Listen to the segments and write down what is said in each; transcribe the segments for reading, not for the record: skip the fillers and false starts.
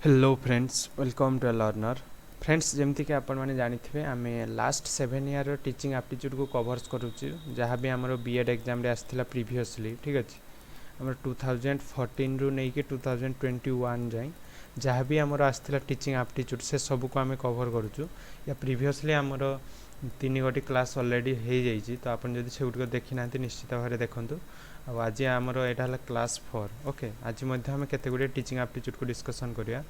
Hello friends welcome to learner friends जमती कि आपण मैंने जानी थे आम लास्ट 7 ईयर टीचिंग एप्टीट्यूड को कवर्स करुच्ची जहाँ भी आमर बीएड एग्जाम रे आसला प्रीवियसली ठीक अच्छे आम 2014 रु नहीं कि 2021 जाए जहाँ भी आमर आसला टीचिंग एप्टीट्यूड से सब को आम कवर करुचु या प्रीवियसली आमर 3 गोटी क्लास ऑलरेडी हो जाइए तो आपन जदि से गुटिक देखी ना निश्चित भाव देखूँ आज आमर यहाँ क्लास 4 ओके आज आम केते गुड़े टीचिंग एप्टीट्यूड को डिस्कसन करिया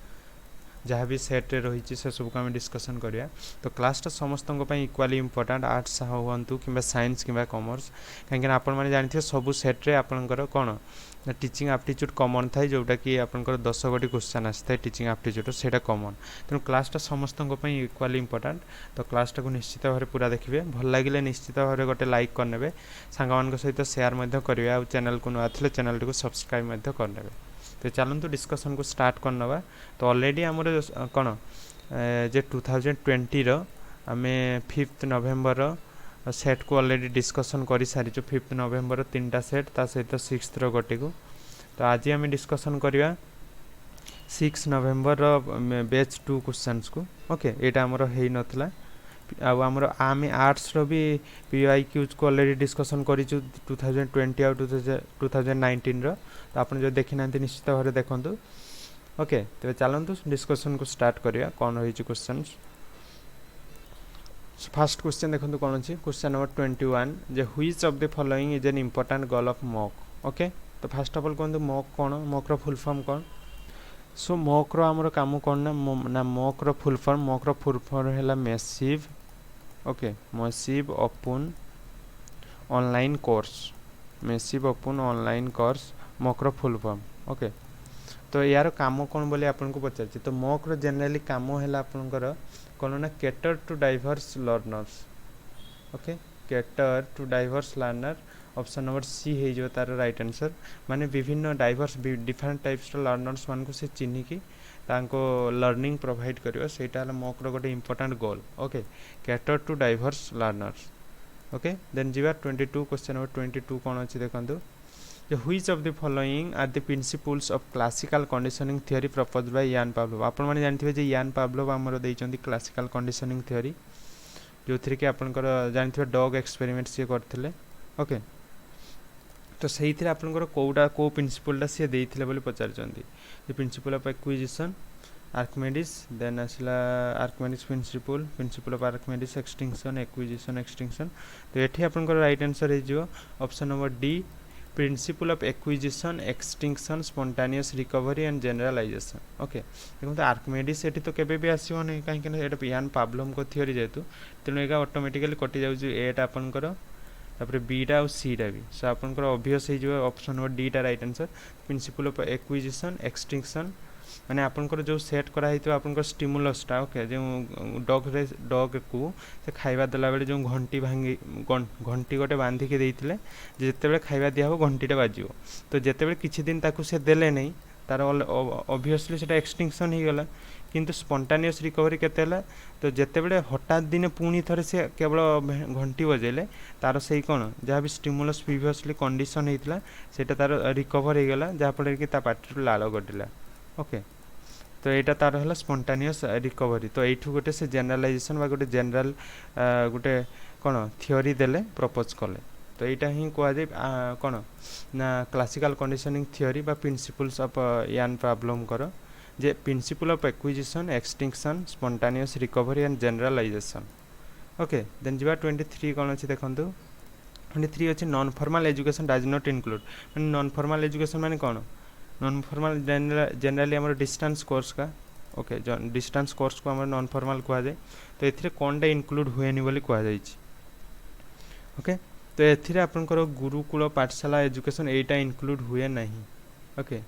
जहाँ भी सेट रे रही से सब को आम डिस्कसन करिया तो क्लासटा समस्त इक्वाली इम्पोर्टाट आर्ट्स हूँ कि साइंस कि कॉमर्स कहीं आपण मैंने जानते सब सेट रे आपणकर कौन टीचिंग एप्टीट्यूड कॉमन थाए जोटा कि आपणकर 10 गोटी क्वेश्चन आसी था टीचिंग एप्टीट्यूड सेटा कॉमन तेणु क्लासटा समस्त इक्वाली इम्पोर्टाट तो क्लासटा को निश्चित भाव पूरा देखिए भल लगे निश्चित भाव गोटे लाइक करने सांग सहित सेयार करेंगे आ चैनल को नुआ थे चैनल को सब्सक्राइब करने तो चलतु डिस्कसन को स्टार्ट करनवा तो ऑलरेडी आमर कौन जे 2020 रो आमे 5 नवेम्बर सेट को ऑलरेडी डिस्कसन कर सारी 5 नवेम्बर 3टा सेट ता सहित 6th रो गोटे को तो आज आम डिस्कसन करवा 6 नवेम्बर बैच 2 क्वेश्चंस को ओके एटा आमर हेई नथला आमर आम आर्ट्स रो भी PYQ को ऑलरेडी डिस्कसन कर 2020 आ 2019 रो तो आपन जो देखि नांती निश्चित भाव देखूँ ओके तो चलतु डिस्कसन को स्टार्ट करिया कौन रही क्वेश्चंस फर्स्ट क्वेश्चन देखो कौन अच्छी क्वेश्चन नंबर 21 जे which of the following is an important goal of MOOC okay तो फर्स्ट ऑफ ऑल कहते मॉक कौन मॉक रो फुल फॉर्म कौन सो मॉक रो आमर काम कौन ना मॉक रो फुल फॉर्म है massive okay massive open online course massive open online course MOOC रो फुल फॉर्म ओके तो यार काम कौन बोली आपन को पचार तो मॉक रो जनरली काम है आपनकर कौन ना cater to diverse learners okay cater to diverse learner option number C है जो तार राइट आंसर माने विभिन्न डाइवर्स डिफरेंट टाइप्स लर्नर्स मान को से चिन्हिकी तांको लर्निंग प्रोवाइड करियो सेटा हला मॉक रो गोटे important goal okay cater to diverse learners okay then जीवा 22 क्वेश्चन नंबर 22 कौन अच्छी देखंतु which of the following are the principles of classical conditioning theory proposed by Ivan Pavlov आपण माने जानथिबे जे यान पावलोव हमरो दैचंती क्लासिकल कंडीशनिंग थ्योरी जो थ्री के आपनकर जानथिबे डॉग एक्सपेरिमेंट से करथिले ओके तो सही थी आपनकर कोडा को प्रिंसिपलटा से देइथिले बोली पचारचंती जे principle of acquisition Archimedes then आसला Archimedes principle of Archimedes extinction acquisition extinction तो एठी आपनकर राइट आंसर हे जिवो option number D principle of acquisition extinction spontaneous recovery and generalisation okay देखो आर्किमिडीज एठी तो केबे भी आसीओ नै काहे कि एटा यान पावलोव को थ्योरी जेतु तेनु एगा ऑटोमेटिकली कटि जाउ जे एटा आपनकर तापर बीटा और सीटा भी सो आपनकर ऑब्वियस हे जो ऑप्शन नंबर डी टा right answer principal of acquisition extinction माने आपनकर जो सेट करा हितो आपनकर स्टिमुलसटा ओके जो डॉग को से खाइबा दला बेले जो घंटी भांगी घंटी गोटे बांधी के देइथिले जेते बेले खाइबा दिया हो घंटीटा बाजियो तो जेते बेले किछि दिन ताकू से देले नै तार ऑब्वियसली सेटा एक्सटिंक्शन ही गला किंतु स्पॉन्टेनियस रिकवरी केते हला तो जेते बेले हठात दिन पुणी थरे से केवल घंटी बजेले तार सही कोन जहाँ भी स्टिमुलस प्रीवियसली कंडीशन हेतिला सेटा तार रिकवर हो गला जहाँ फल कि ता पार्टी लाल गटिला ओके तो यहाँ तार है स्पॉन्टेनियस रिकवरी तो यू गोटे से जनरलाइजेशन बा गोटे जनरल गोटे कौन थ्योरी देले प्रपोज कले तो यहाँ ही कहुए कौन ना क्लासिकल कंडीशनिंग थ्योरी बा प्रिंसिपल्स ऑफ यान पावलोव कर जे principle of acquisition extinction spontaneous recovery and generalisation okay then जीवा 23 कौन अच्छी देखो 23 अच्छे non formal education does not include मैंने नॉन फॉर्मल एजुकेशन माने कौन नॉन फॉर्मल जनरली आम डिस्टेंस कोर्स का ओके डिस्टेंस कोर्स को आम नॉन फॉर्मल कह जाए तो ये कौन टा इंक्लूड हुए बोली कहुई ओके तो ये आपंकर गुरुकुल पाठशाला एजुकेशन यहीटा इंक्लूड हुए ना ओके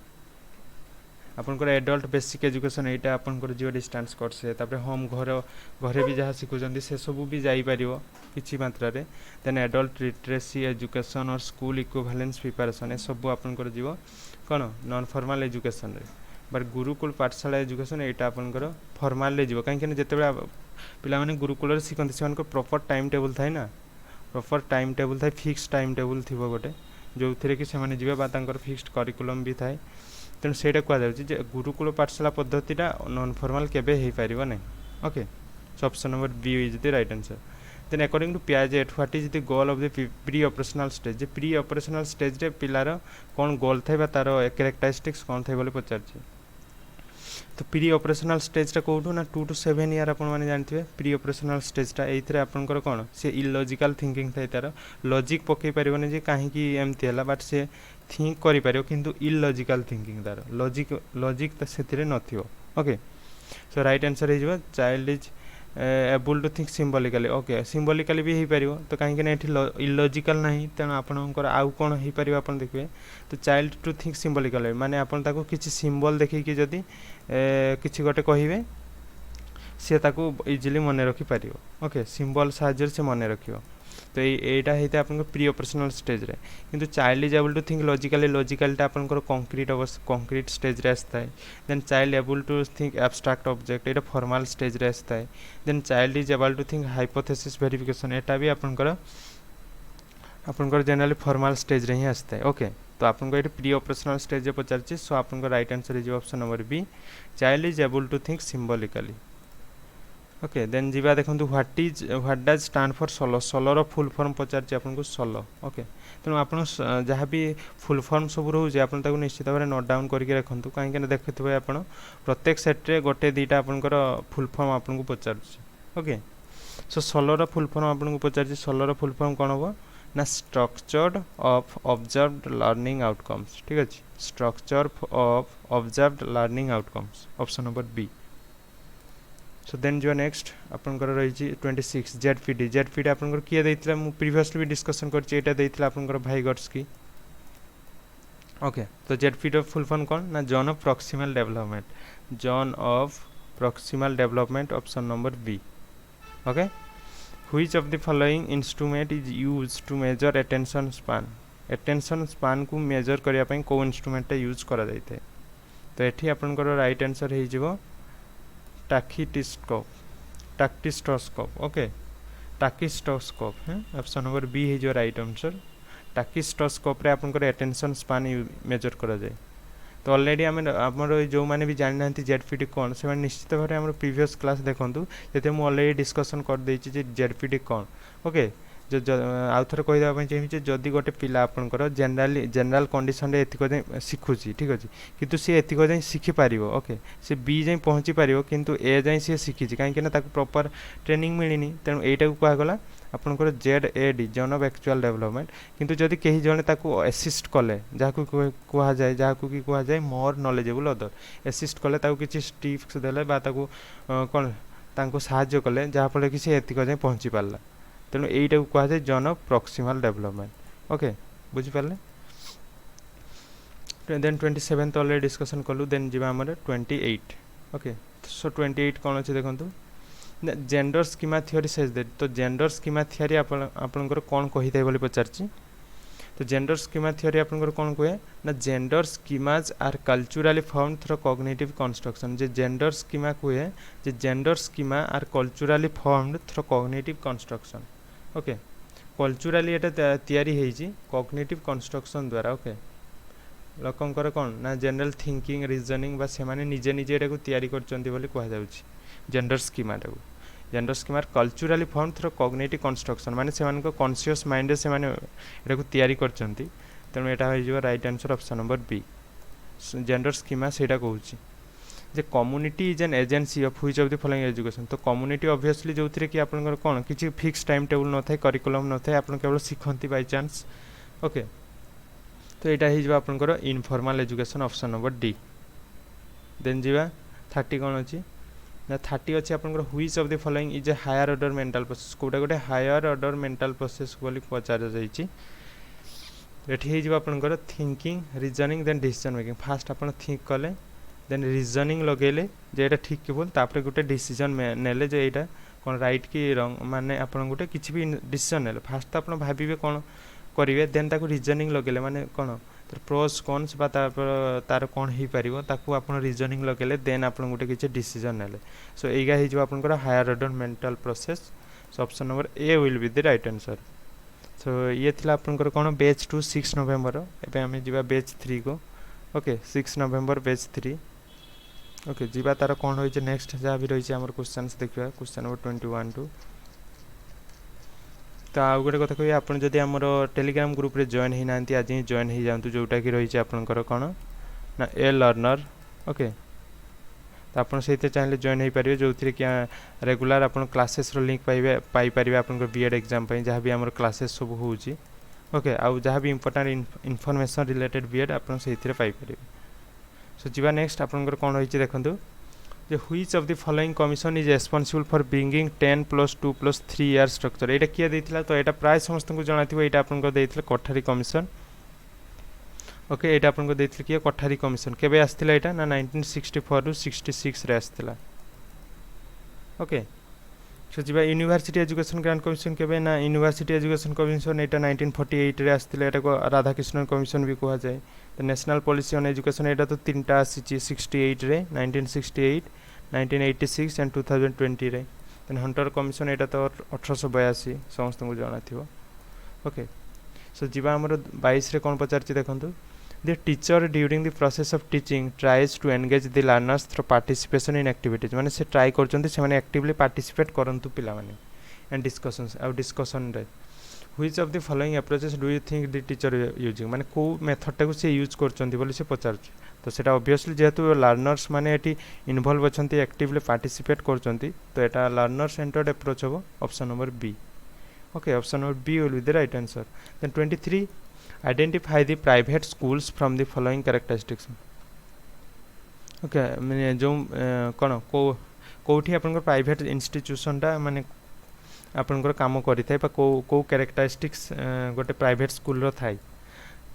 आपंकर एडल्ट बेसिक एजुकेशन यहीटा आपंकर जो डिस्टेंस कोर्स है तापर होम घरे भी जहाँ शिखुंट से सब भी जापर किसी मात्रा देन एडल्ट लिटरेसी एजुकेशन और स्कूल इक्विवेलेंस प्रिपरेशन ये सब आपंकर जीव कौन नॉन फॉर्मल एजुकेशन रे बट गुरुकुल पाठशाला एजुकेशन यहाँ आपंकर फॉर्मल जीव कहीं जिते पिला माने गुरुकुल शिखती से प्रॉपर टाइम टेबल थाए ना प्रॉपर टाइम टेबल थाए फिक्स टाइम टेबल थी गोटे जो थे कि से जीवे फिक्स्ड करिकुलम भी थाए तेणु सेटा कहुच्छे जे गुरुकुल पाठशाला पद्धतिटा नॉन फॉर्मल केबे हे पारिबो नै okay so option number B is the right answer then according to Piaget what is the goal of the pre operational stage जे प्री ऑपरेशनल स्टेज रे पिलार कोन गोल थाय बा तार कैरेक्टरिस्टिक्स कोन थाय बोले पचारछि तो प्री ऑपरेशनल स्टेजटा कौटू ना 2 to 7 ईयर आपण माने जानथिबे प्री ऑपरेशनल स्टेजटा एइथरे आपनकर कोन से इलॉजिकल थिंकिंग थाय तार लॉजिक पके परिबने जे काहे की एमति हला बट से थिंक करि पारियो किंतु इलॉजिकल थिंकिंग तार लॉजिक त सेथिरे नथिबो ओके सो राइट आंसर हे जबो child is able to think symbolically okay symbolically भी हे पारिबो तो काहे कि एठी इलॉजिकल नाही तेन आपनकर आउ कोन हे पारिबो आपन देखबे तो चाइल्ड टू थिंक सिंबॉलिकली माने आपन ताको किछि सिंबल देखि कि जदी किछि गोटे कहिबे से ताको इजीली मने रखि पारिबो ओके सिंबल साहाଯ୍य से मने रखियो तो एटा हेते आपन प्री ऑपरेशनल स्टेज रे किंतु child is able to think लॉजिकलिटा आपन कंक्रीट स्टेज रे आस्ता है then child able to think abstract object एटा फॉर्मल स्टेज रे आस्ता है then child is able to think hypothesis verification एटा भी आपन जनरली फॉर्मल स्टेज रे ही आस्ता है ओके तो आपन को प्री ऑपरेशनल स्टेज रे पचारछि सो आपन को right answer is option number B child is able to think symbolically okay then जीवा देखंतु what does stand for SOLO SOLO रो फुल फॉर्म पचारछि आपन को सोलो ओके तेणु आपन जहाँ भी फुल फॉर्म सब रोचे आपन ताको निश्चित भाव नोट डाउन करके रखंतु काहे कि देखुथिबे आपन प्रत्येक सेट रे गोटे दीटा आपनकर फुल फॉर्म आपन को पचारछि ओके सो सोलो रो फुल फॉर्म आपन को पचारछि सोलो रो फुल फॉर्म कोन हो ना structured of observed learning outcomes ठीक अछि structure of observed learning outcomes option number B so then जो नेक्स्ट आपनकर रही 26 जेडपीडी आपनकर किए दैथिला मु प्रीवियसली भी डिस्कशन करछि एटा दैथिला आपनकर भाई गट्स की ओके तो जेडपीडी फुल फॉर्म कोन ना zone of proximal development option number B okay which of the following instrument is used to measure attention span को मेजर करिया पई को इंस्ट्रूमेंट यूज करा जायते तो एठी आपनकर राइट आंसर हे जिवो टैक्टिस्टोस्कोप ओके टैक्टिस्टोस्कोप है ऑप्शन नंबर बी है जो राइट आंसर टैक्टिस्टोस्कोप रे आपन को अटेंशन स्पान मेजर करा जाए तो ऑलरेडी आमर जो मैंने भी जानि नांती जेडपीडी कौन से निश्चित भाव आम प्रीवियस क्लास देखूँ ये मुझे ऑलरेडी डिस्कसन कर देछि जे जेडपीडी कौन ओके जो आउ थे कहीदेप चाहिए जदि गोटे पिला आपंकर जनरल कंडीशन रे एतिक जाए शिखुची ठीक अच्छे किंतु सी एतिक जाए शिखिपार ओके सी बी जाए पहुँची पार किंतु ए जाए सी शिखी कहीं प्रॉपर ट्रेनिंग मिलनी तेणु यहीटा को कहगला आपंकर ZAD zone of actual development किंतु जदि कहीं जड़े असिस्ट कले जहाँ कह जाए जहाँ कि कह जाए मोर नॉलेजेबल अदर असिस्ट कले किसी टिप्स देले कौन साहाय्य कले जहाँफल कि सी एतिक जाए पहुँची पार्ला तेणु यहीटा को कह जाए zone of proximal development okay बुझिपारे देन 27 तो ऑलरेडी डिस्कसन कलु देन जीवा हमर 28 ओके सो 28 कौन अच्छे देखो gender schema theory says that तो जेंडर स्कीमा थ्योरी आपनकर कौन कही थाए बोली पचारछि तो जेंडर स्कीमा थ्योरी आपनकर कौन कहे ना gender schemas are culturally formed through cognitive construction जे जेंडर स्कीमा कहे जे gender schema are culturally formed through cognitive construction okay culturally एटा तैयारी हेछि कॉग्निटिव कंस्ट्रक्शन द्वारा ओके लोकंकर कौन ना जनरल थिंकिंग रीजनिंग बा से माने निजे निजे एटा को तैयारी करचंती बोली कहा जाउछि gender schema culturally form through cognitive construction माने से माने को कॉन्शियस माइंड से माने एटा को तैयारी करचंती तेणु एटा हो जिवो right answer option number B gender schema सेटा कहूछि जे community is an agency of which of the following education तो कम्युनिटी ऑब्वियसली जोथिरे कि आपनकर कोन किछि फिक्स टाइम टेबल न थाए करिकुलम न थाए आपन केवल सिखंती बाय चांस ओके तो एटा हे जिवो आपनकर informal education option number D then जिवा 30 कोन अछि ना 30 अच्छे आपनकर which of the following is a higher order mental process कोटा गोटे हायर ऑर्डर मेंटल प्रोसेस बोली पचार जाइछि एठी हे जिवो आपनकर thinking reasoning then decision making first आपन थिंक कले देन रीजनिंग लगेले जे एटा ठीक कि बोल तापर गोटे डिसीजन नेले जे एटा कोन राइट कि रॉन्ग माने आपन गोटे किछि भी डिसीजन नेले फास्ट आपन भाबिबे कोन करिवे देन ताको रीजनिंग लगेले माने कोन तर प्रोस कॉन्स बा तार कौन हो पार ताकू आप रीजनिंग लगेले देन आप गोटे किसी डिसीजन नेले सो एगा हो आपनकर higher order mental process so option number A will be the right answer so ये थिला आपनकर कौन बैच 2 6 नवेम्बर एबे हमें जीवा बैच 3 को ओके 6 नवेम्बर पेज 3 ओके जीवा तार कौन होइए नेक्स्ट जहाँ भी रही है क्वेश्चन देखा क्वेश्चन नंबर 21 टू तो आउ गोटे कथा कह आप आमर टेलीग्राम ग्रुप रे जॉइन होना आज ही जॉइन हो जातु जोटा कि रही आपंकर कौन ना ए लर्नर ओके तो आप चाहिए जॉइन हो पारे जो थी कि रेगुलर आप क्लासेस लिंक पाइपर आप बीएड एग्जाम जहाँ भी आम क्लासेस सब हो ओके आउ जहाँ भी इम्पोर्टाट इनफॉरमेशन रिलेटेड बीएड आप पाइपर सो जीवा नेक्स्ट आपंकर कौन रही देखो जे which of the following commission is responsible for bringing 10+2+3 year structure एटा किए देथिला तो एटा प्राय समस्त को जणाथिबो एटा आपनको देथिला कोठारी कमिशन ओके एटा आपनको देथिला किए कोठारी कमिशन केबे आस्थिला एटा ना 1964 रु 66 रे आस्थिला ओके सो जीवा यूनिवर्सिटी एजुकेशन ग्रांट कमिशन केबे ना यूनिवर्सिटी एजुकेशन कमिशन एटा 1948 रे आस्थिला एटा को राधाकृष्णन कमिशन भी कहा जाए तो नेशनल पॉलिसी ऑन एजुकेशन एटा तो तीनटा आसी 68 रे 1968 1986 एंड 2020 रे देन हंटर कमिशन एटा तो 1882 समस्त को जाना थिबो ओके सो जीवा हमर 22 रे कोन पचारछि देखंतु the teacher during the process of teaching tries to engage the learners through participation in activities माने से ट्राई करचंती से माने एक्टिवली पार्टिसिपेट करंतु पिला माने एंड डिस्कशंस आ डिस्कशन रे which of the following approaches do you think the teacher using माने को मेथड टाको से यूज करचंती बोली से पचारछि तो सेटा ऑब्वियसली जेहेतु लर्नर्स माने एटी इन्वॉल्व अछंती एक्टिवली पार्टिसिपेट करचंती तो एटा लर्नर सेंटर्ड अप्रोच हो option number B okay option number B will be the right answer then 23 identify the private schools from the following characteristics okay माने जो कोन को कोठी आपनकर प्राइवेट इंस्टीट्यूशन टा माने आपनकर काम करिथाय बा को कैरेक्टरिस्टिक्स गोटे प्राइवेट स्कूल रो थाय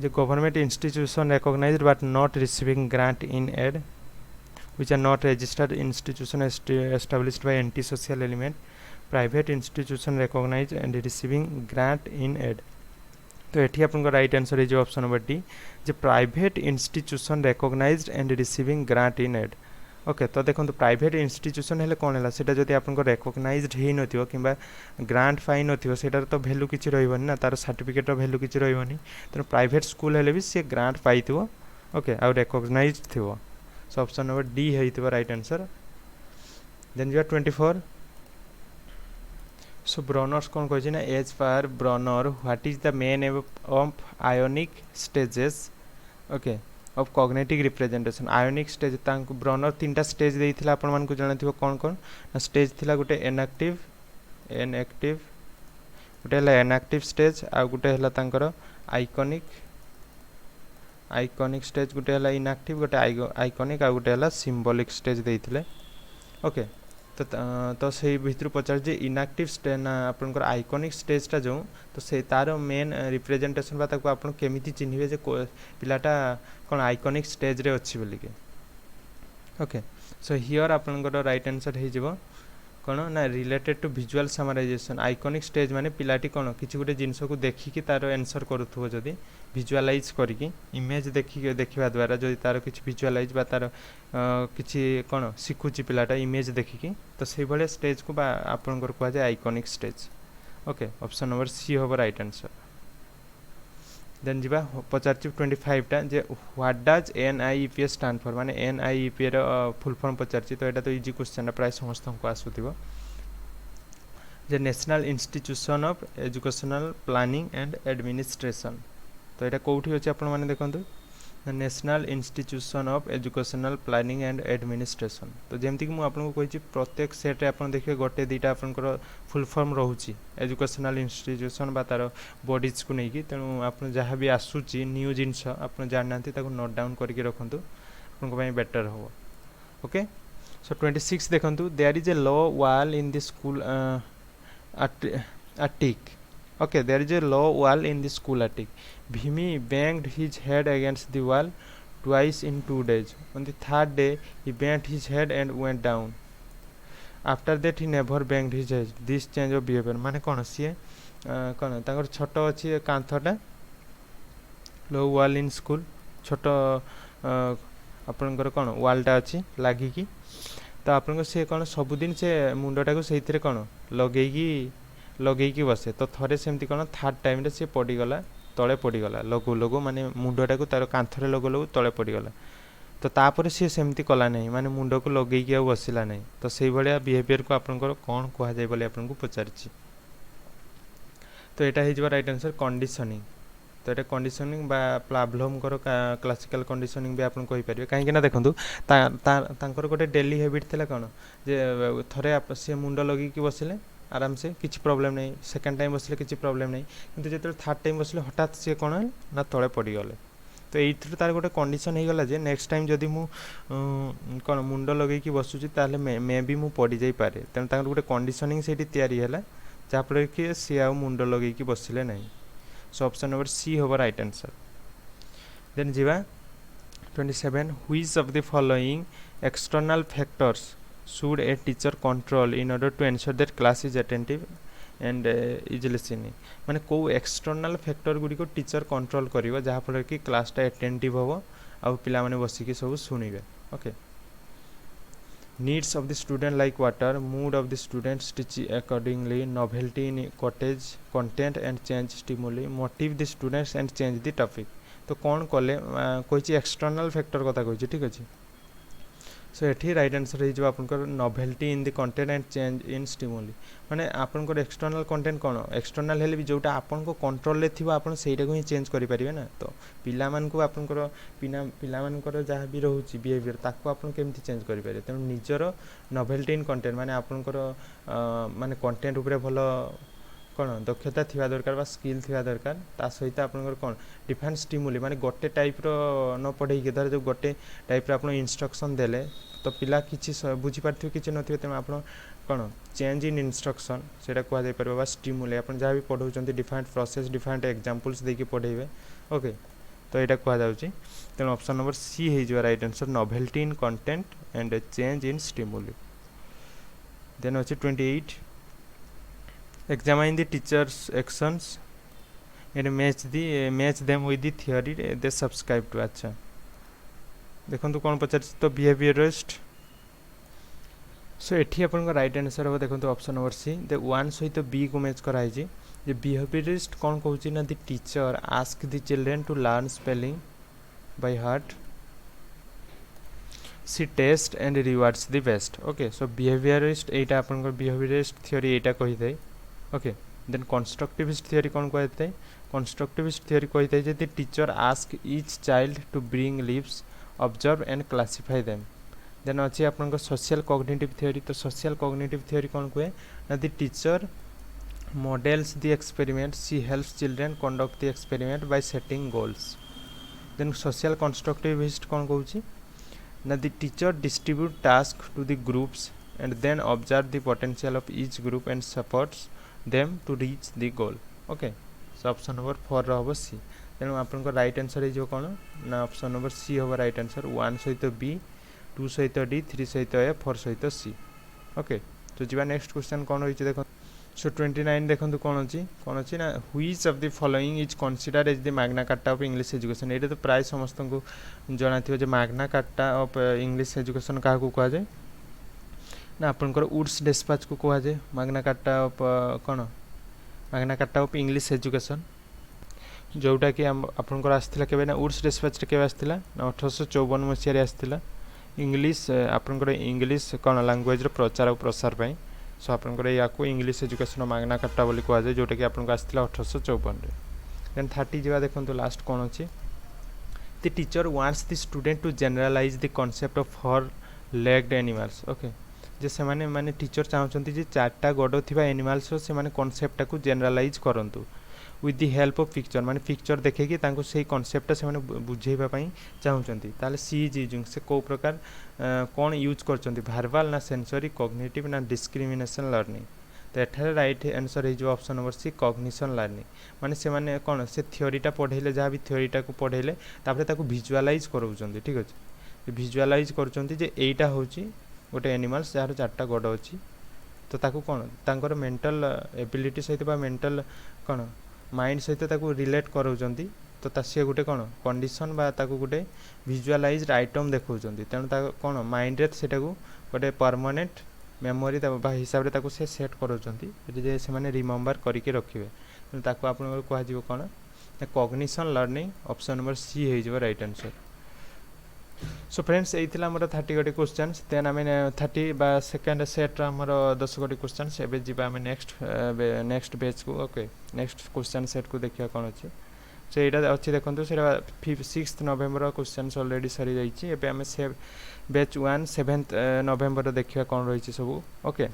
जे government institution recognised but not receiving grant in aid which are not registered institution established by anti social element private institution recognised and receiving grant in aid तो एठी आपन राइट आंसर है जो option number D जे private institution recognised and receiving grant in aid okay तो देखो private institution हेले कौन है सेटा जदि आपन रिकॉग्नाइज्ड हे नथियो किबा ग्रांट फाइ नथियो सेटार तो वैल्यू किछि रहइबनी ना तार सर्टिफिकेट रो वैल्यू किछि रहइबनी तो प्राइवेट स्कूल हेले भी से ग्रांट पाइथिबो ओके आ रिकॉग्नाइज्ड थिबो सो ऑप्शन नंबर डी हेइथिबो right answer then you are 24 so Bruner's कौन कहि ना as per Bruner what is the main of iconic stages okay of cognitive representation iconic stage तांको ब्रॉनर तीनटा stage देइथिला आपण मान को जानिथिबो कोन कोन ना स्टेज थिला गुटे इनएक्टिव गुटे हला इनएक्टिव स्टेज आ गुटे हला तांकर आइकॉनिक स्टेज गुटे हला इनएक्टिव गुटे आइकॉनिक आ गुटे हला सिंबॉलिक स्टेज देइथिले ओके तो से भितर पचार जे इनएक्टिव स्टेज ना आपनकर आइकॉनिक स्टेजटा जो तो से तार मेन रिप्रेजेंटेशन बा ताको आपन केमिति चिन्हिबे जे पिलाटा कोन आइकॉनिक स्टेज रे अछि बोली के ओके सो हियर आपनकर राइट आंसर हे जिवो कोन ना related to visual summarisation iconic stage माने पिलाटी कोन किछि गुटे जिंस को देखि कि तार आंसर करथुव जदी विजुअलाइज करिकि इमेज देखि देखिबा द्वारा जदी तार किछि विजुअलाइज बा तार किछि कोन सिखुछि पिलाटा इमेज देखि कि तो सेहि भले स्टेज को बा आपनकर कहै जाय iconic stage okay option number C होबो राइट आंसर देन जीवा पचारछि 25 टा जे what does NIEPA stand for माने एनआईईपीए रो फुल फॉर्म पचारछि तो एटा तो इजी क्वेश्चन प्राय समस्त को आसुथिबो जे national institution of educational planning and administration तो एटा कोठी अछि आपण माने देखंतु national institution of educational planning and administration तो जेमति कि मु आपन को कहिछि प्रत्येक सेट रे आपण देखिए गोटे दीटा आपनकर फुल फॉर्म रहउछि एजुकेशनल इंस्टीट्यूशन बा तार बॉडीज को नेकी तेनु आपन जहां भी आसुछि न्यू जिंस आपन जाननांती ताको नोट डाउन करके रखंतु आपन को पई बेटर हो ओके सो 26 देखंतु there is a low wall in the school attic okay there is a low wall in the school attic Bhimi banged his head against the wall twice in 2 days on the third day he bent his head and went down after that he never banged his head this change of behavior माने कोन सिए कोन तांगर छोटो अछि कांथटा लो wall in school छोटो आपनकर कोन wallटा अछि लागि की तो आपन को से कोन सब दिन से मुंडटा को सेहित रे कोन लगेई की बसे तो थरे सेमती कोन थर्ड टाइम रे से पड़ी गला तले पड़गला लगू लगू माने मुंडटा को तार कांथरे लगू लगू तले पड़गला तो तापर सी सेमती कला नहीं माने मुंड को लगे बसला नहीं तो से भाया बिहेवियर को आपंकर कौन कहुए बोली आपको पचारि तो यहाँ हो राइट आंसर कंडीशनिंग तो ये कंडीशनिंग बा प्लाभलमकर क्लासिकल कंडीशनिंग भी आप कहींपारे कहीं देखूँ गोटे डेली हैबिट थी कौन जे थे सी मुंड लगे बसिले आराम से किसी प्रॉब्लम नहीं सेकेंड टाइम बसिले किसी प्रॉब्लम नहीं किंतु जो थर्ड टाइम बसिले हठात सी कौन है ना तले पड़गले तो ये तार गोटे कंडीशन हो गला जे नेक्स्ट टाइम जदि मु कौन मुंड लगे बसुची ताले मे भी मु पड़ जाई पारे तेणु गोटे कंडीशनिंग से तैयारी है जहाँफल कि सी आ मुंड लगे बसिले नहीं सो ऑप्शन नंबर सी होगा राइट आंसर देन जीवा 27 which of the following external factors should a teacher control in order to ensure that class is attentive and is listening माने को एक्सटर्नल फैक्टर गुडी को टीचर कंट्रोल करिवो जहाँफल कि क्लासटा अटेंटिव हो आ पिला माने बसिकी सब सुनिबे okay needs of the student like water mood of the students teach accordingly novelty in cottage content and change stimuli motive the students and change the topic तो कौन कले कही एक्सटर्नल फैक्टर कथा कही ठीक अच्छे सो ये राइट आंसर हो आपंकर novelty in the content and change in stimuli माने आपंकर एक्सटर्नल कंटेंट कौन एक्सटर्नल हेले भी जोटा आपन को कंट्रोल ले थिबा आपन सेटा को ही चेंज करि परिबे ना तो पिला मान को आपनकर पिला मानकर जहाँ भी रहउची बिहेवियर ताको आपन केमती चेंज करि परिबे तेनु निजरो नोवेल्टी इन कंटेंट माने आपनकर माने कंटेंट ऊपर भलो कौन दक्षता थिबा दरकार बा स्किल थिबा दरकार ता सहित आपनकर कौन डिफरेंट स्टिमुली माने गोटे टाइप रो न पढ़े के धर जो गोटे टाइप रो आपन इंस्ट्रक्शन देले तो पिला किछि बुझी पारथिबे किछि नथिबे तेम आपन कौन चेंज इन इंस्ट्रक्शन सेटा कह जाय परबा बा स्टिमुली आपन जहाँ भी पढ़ौचंती डिफरेंट प्रोसेस डिफरेंट एग्जांपल्स देके पढ़ेबे ओके तो यहाँ कह जाउची तेणु ऑप्शन नंबर सी हे जो right answer novelty in content and change in stimuli then अछि 28 examine the teachers actions and match them with the theory they subscribe to अच्छा देखो कौन पचार तो बिहेवियरिस्ट सो एठी अपन राइट आंसर हो देखो option number C the one सहित B को मैच कराई जे बिहेवियरिस्ट कौन कहूची ना the teacher ask the children to learn spelling by heart see test and rewards the best okay so behaviourist एटा अपन बिहेवियरिस्ट थ्योरी एटा कहि दे ओके देन कंस्ट्रक्टिविस्ट थ्योरी कौन कहते हैं कंस्ट्रक्टिविस्ट थ्योरी कहते हैं the teacher ask each child to bring leaves observe and classify them then अच्छी आपन सोशल कॉग्निटिव थ्योरी तो सोशल कॉग्निटिव थ्योरी कौन कहे ना the teacher models the experiment she helps children conduct the experiment by setting goals then social constructivist कौन कहूँ ना the teacher distribute task to the groups and then observe the potential of each group and supports them to reach the goal okay so option number 4 रहबो सी तेणु आपन को right answer हो कौन ना ऑप्शन नंबर सी होगा राइट आंसर 1 सहित B 2 सहित डी 3 सहित ए 4 सहित सी ओके तो जीवा नेक्स्ट क्वेश्चन कौन होइछ देखो सो 29 देखंतु कौन अछि ना which of the following is considered as the Magna Carta of English education एटा तो प्राय समस्त को जणाथियो जे Magna Carta of English education काहा को कहा जाय ना आपनकर वुड्स डिस्पैच को कहा जाए मैग्ना कार्टा ऑफ कौन Magna Carta of English education जोटा कि आपनकर आस्थिला केबे ना वुड्स डिस्पैच रे केबे आस्थिला ना 1854 मसिया रे आस्थिला इंग्लिश आपनकर इंग्लिश कौन लैंग्वेज रो प्रचार और प्रसार पई सो आपनकर या को इंग्लिश एजुकेशन मैग्ना कार्टा बोली कहा जाए जोटा कि आपनकर आस्थिला 1854 रे देन 30 जेबा देखंतु लास्ट कौन अछि the teacher wants the student to generalise the concept of four legged animals okay जे से माने टीचर चाहते जे चारटा गोड़ थिबा एनिमल्स रो से माने कांसेप्ट को जनरलाइज करंतु with the help of picture माने पिक्चर देखे कि तांको सेही कांसेप्ट से माने बुझेबा पई चाहउचंती ताले सी इज यूजिंग से को प्रकार कोन यूज करचंती वर्बल ना सेंसरी कॉग्निटिव ना डिस्क्रिमिनेशन लर्निंग तो एठारे राइट आंसर है जो option number C cognition learning माने से माने कोन से थ्योरीटा पढेले जहाँ भी थ्योरीटा को पढेले तापरे ताको विजुअलाइज करउचंती ठीक अछि विजुअलाइज करचंती जे एटा होची गोटे एनिमल्स जार चारटा गोड़ अच्छी तो ताकू कौन तांकर मेंटल एबिलिटी सहित बा मेंटल कौन माइंड सहित ताकू रिलेट कराउचंती तो सी गोटे कौन कंडीशन बा ताकू गोटे विजुअलाइज्ड आइटम देखौचंती तेणु ता कौन माइंड रे सेटा को गोटे परमानेंट मेमोरी बा हिसाब रे ताकू से सेट कराउचंती जे से माने रिमेंबर करके रखिबे तेणु ताकू आपन कहा जीवो कौन cognition learning option number C हो राइट आंसर। सो फ्रेंड्स यही आमर 30 गोटी क्वेश्चन देन आम 30 बा सेकेंड सेट आमर 10 गोटी क्वेश्चन एवं जीवा आम नेक्स्ट बेच को ओके नेक्स्ट क्वेश्चन सेट को देखिए कौन अच्छे सो यहाँ अच्छी देखो से 6 नवेम्बर क्वेश्चन अलरेडी सरी जाइए आम से बेच 1 7 नवेम्बर देखिए कौन रही सब ओके।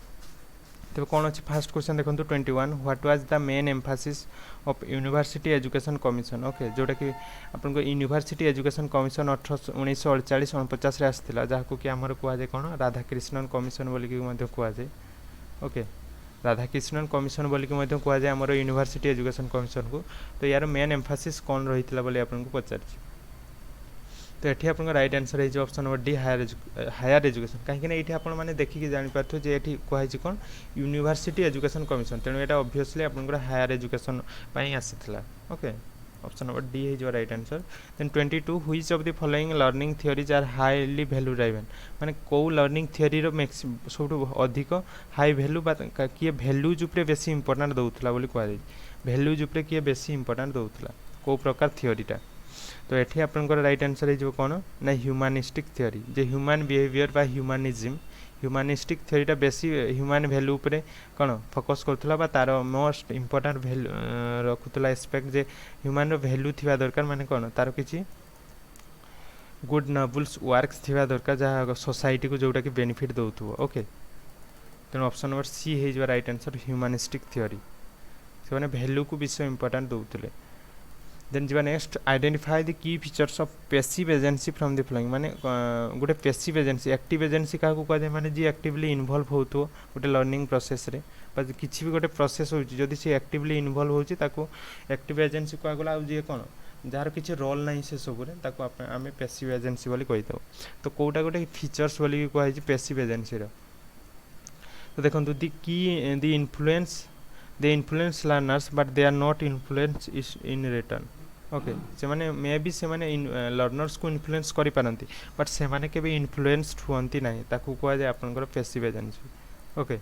तो कौन अच्छी फास्ट क्वेश्चन देखो 21 what was the main Mphasis of university education commission okay जोटा कि आपन को यूनिवर्सिटी एजुकेशन कमिशन 1948 49 आसला जहाँ कि आमर कहुए कौन राधाकृष्णन कमिशन बोलिक कहुए ओके राधाकृष्णन कमिशन बोलिक कहुए आमर यूनिवर्सिटी एजुकेशन कमिशन को। तो यार मेन एम्फासिस कौन रही है आपको पचार तो ये आप राइट आंसर है option number D higher education कहीं ये आप देखिए जापारे जे ये कहुई कौन यूनिवर्सिटी एजुकेशन कमिशन तेणु यहाँ ऑब्वियसली आप हायर एजुकेशन आसीला ओके ऑप्शन नंबर डी है right answer. Then 22 which of the following learning theories are highly value driven माने कौ लर्निंग थियोरी सब अधिक हाई वैल्यू किए भैल्यूज उपरे बेसी इंपोर्टेंट दौला कहुए भैल्यूज उपरे किए बेसी इंपोर्टेंट दौला कौ प्रकार थियोरीटा। तो ये आपंकर राइट आंसर हो कौन ना ह्यूमानिस्टिक थियोरी जे ह्यूमन बिहेवियर बा ह्यूमानिज्म ह्यूमानिस्टिक थियोरीटा बेसी ह्यूमन भैल्यू उपरे कौन फोकस करुला तार मोस्ट इंपोर्टेंट भैल्यू रखुला एस्पेक्ट जे ह्यूमन भैल्यू थी दरकार माने कौन तार किसी गुड नोबल्स वर्क्स थी दरकार जहाँ सोसाइटी को जोटा कि बेनिफिट दौथुव ओके। तेणु ऑप्शन नंबर सी हो राइट आंसर ह्यूमानिस्टिक थियोरी से मैंने भैल्यू को विषय इंपोर्टेंट दौले। देन जी next identify the key features of passive agency from the following माने गोटे पैसिव एजेंसी एक्टिव एजेंसी क्या कहुए माने जी एक्टिवली इन्वॉल्व होतो गोटे लर्निंग प्रोसेस रे किसी भी गोटे प्रोसेस होची जदि से एक्टिवली इन्वॉल्व होची ताको एक्टिव एजेंसी क्या गला जी कौन जार किसी रोल नहीं से सब आम पैसिव एजेंसी बोली कही दो। तो कौटा गोटे फीचर्स बोली कहुई पैसिव एजेंसी रो। तो देखो the influence learners but they are not influence in return okay से माने मे बी से माने लर्नर्स को इन्फ्लुएंस करि पारंती बट से माने केबे इन्फ्लुएंस्ड हुअंती नाही ताकू कह जाय आपनकर पैसिव एजेंसी ओके।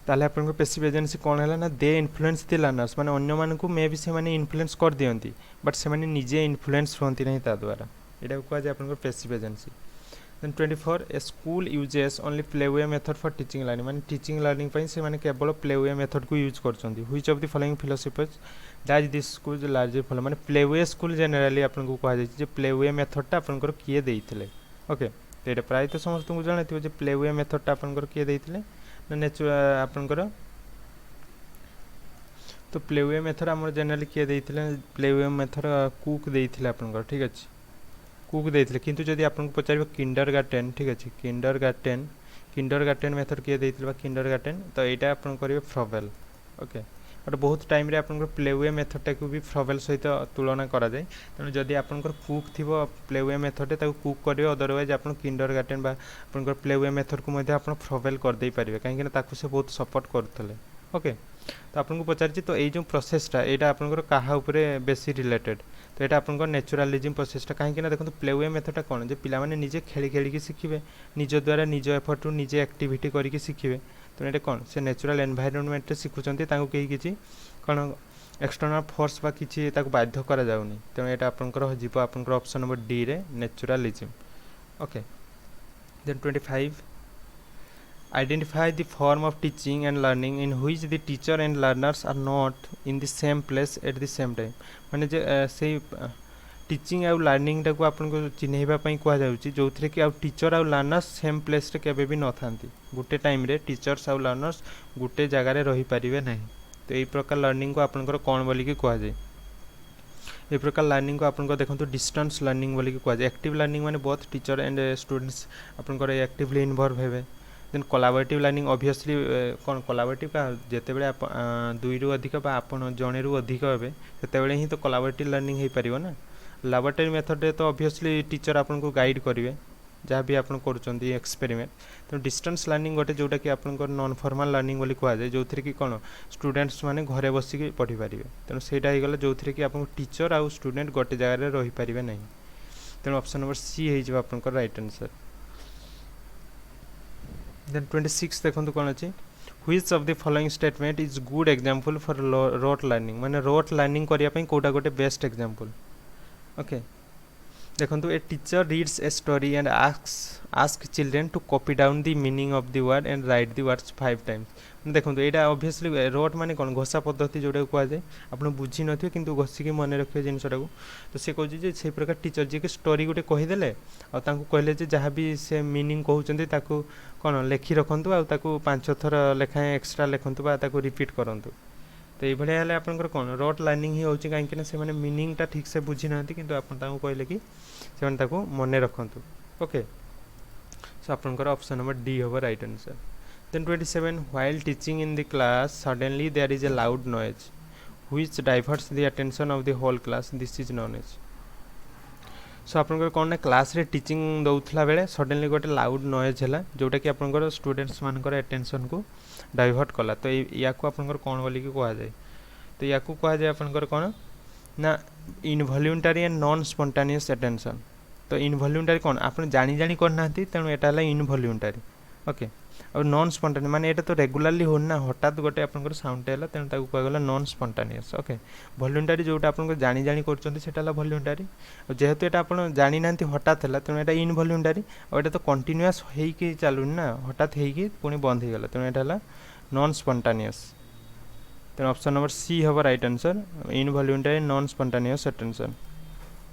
ताले आपनकर पैसिव एजेंसी कोन हैला ना दे इन्फ्लुएंस द लर्नर्स माने अन्य मान को मे बी से माने इन्फ्लुएंस कर दियंती बट से माने निजे इन्फ्लुएंस हुअंती नाही ता द्वारा एटा कह जाय आपनकर passive agency. Then 24 a school uses only playway method for teaching learning माने टीचिंग लर्निंग पई से माने केवल प्लेवे मेथड को यूज करछंती which of the following philosophies does this school largely follow माने प्लेवे स्कूल जनरली आपन को कहा जाय जे प्लेवे मेथड आपन को किए देइथिले ओके। तो एटा प्राय तो समस्त को जानथिबो जे प्लेवे मेथड आपन को किए देइथिले ना नेचुरल आपन को तो प्लेवे मेथड हमर जनरली किए देइथिले प्लेवे मेथड कुक देइथिले आपन को ठीक अछि कुक देइथिले किंतु जदि आपन को पचारिबो किंडरगार्टन ठीक अछि किंडरगार्टन मेथड किए देइथिले बा किंडरगार्टन तो एटा आपन करिवे फ्रॉवेल ओके। बट बहुत टाइम रे आपन प्लेवे मेथड को भी फ्रॉवेल सहित तुलना करा जाय तेणु जदि आपन कुक थिबो प्लेवे मेथड ताको कुक करिवे अदरवाइज आपन किंडरगार्टन बा आपन प्लेवे मेथड को मध्ये आपन फ्रॉवेल कर दे पारिबे काहे कि ताको से बहुत सपोर्ट करथले ओके। तो आपन को पचारछि तो एई जो प्रोसेसटा एटा आपन काहा ऊपर बेसी रिलेटेड तो यहाँ आपन नेचुरालिज्म प्रोसेसटा कहीं देखो प्लेवे मेथडटा कौन जो पिला माने निजे खेली खेली शिखे निज द्वारा निज एफर्ट निजे एक्टिविटी करके शिखे तो ये कौन से नेचुरल एनवायरनमेंट शिखुंट कहीं किसी कौन एक्सटर्नल फोर्स बा किसी बाध्य करा जाउनी तेणु यहाँ आपन ऑप्शन नंबर डी रे naturalism okay. Then 25 identify the form of teaching and learning in which the teacher and learners are not in the same place at the same time माने जे से टीचिंग आउ लर्निंग टाको आपन को चिन्हैबा पई कहा जाउची जोथरे कि आउ टीचर आउ लर्नर्स सेम प्लेस रे केबे भी न थांती गुटे टाइम रे टीचर्स आउ लर्नर्स गुटे जगह रे रही परिबे नहीं। तो एई प्रकार लर्निंग को आपन को कोन बोली कि कहा जाय ए प्रकार लर्निंग को आपन को देखंतु डिस्टेंस लर्निंग बोली कि कहा जाय। एक्टिव लर्निंग माने बोथ टीचर एंड स्टूडेंट्स आपन को एक्टिवली इन्वॉल्व हेबे। देन कोलाबोरेटिव लर्निंग ऑब्वियसली कौन कोलाबोरेटिव का जिते बड़े दुई रु अधिक आपन जड़े रु अधिक हे से ही तो कोलाबोरेटिव लर्निंग हो पार ना। लैबोरेटरी मेथड तो ऑब्वियसली टीचर आपन को गाइड करेंगे जहाँ भी आपन कर एक्सपेरिमेंट। तो डिस्टेंस लर्निंग गोटे जोटा कि आपन नॉन फॉर्मल लर्निंग बोली कहा जाए जो कि कौन स्टूडेंट्स माने घरे बसिक पढ़ी पारे तेणु सेटा हो गला जो कि आप टीचर आउ स्टूडेंट गोटे जगह रही पारे नहीं तेणु ऑप्शन नंबर सी हो आपन राइट आंसर। देन 26 देखो कौन अच्छे Which of the following statement is good example for rote learning माने rote learning करिया पई कोटा गोटे बेस्ट एग्जांपल ओके देखंतु a teacher reads a story and ask children to copy down the meaning of the word and write the words 5 times देखंतु एटा obviously road माने कोन घोषा पद्धति जोडे को जाए आपण बुझी नथियो किंतु घोषी के मन रखियो जिनसटा को तो से कहू जे से प्रकार टीचर जे के स्टोरी गोटे कहि देले आ तांको कहले जे जहां भी से मीनिंग कहउचंती ताको कोन लेखि रखंतु आ ताको 5 थर लेखाए एक्स्ट्रा लेखंतु बा ताको रिपीट करंतु तो ये भाया हेल्ले आपंकर कौन रोट लर्निंग ही होची कहीं से माने मीनिंग टा ठीक से बुझी ना किंतु आपन ताको कहले कि से माने ताको मने रखंतु ओके सो आपनकर ऑप्शन नंबर डी होबो right answer then 27 while teaching in the class suddenly there is a loud noise which diverts the attention of the whole class this is known as so आपनकर कौन ना class रे teaching दउथला बेले suddenly गोटे loud noise हला जोटा कि आपनकर स्टूडेंट्स मानकर अटेंशन को डाइवर्ट कला तो या को आपनकर कौन बोली कि कहा जाए तो या को कहा जाए आपनकर कौन ना involuntary and non spontaneous attention तो इनवॉल्यूंटरी कौन आपन जानी जानी करना तेणु एटा हला इनवॉल्यूंटरी ओके और नॉन स्पॉन्टेनियस माने एटा तो रेगुलरली हो ना हठात गोटे आपनकर साउंड हला तेणु ताको कह गला नॉन स्पॉन्टेनियस ओके वॉल्यूंटरी जोटा आपनकर जानी जानी करचंती सेटा हला वॉल्यूंटरी और जेहेतु एटा आपन जानी नांती हठात हला तेणु एटा इनवॉल्यूंटरी और एटा तो कंटीन्यूअस हेई कि चालू ना हठात हेई कि पुनी बंद हे गला तेणु एटा हला नॉन स्पॉन्टेनियस तेणु ऑप्शन नंबर सी हबो right answer involuntary non spontaneous attention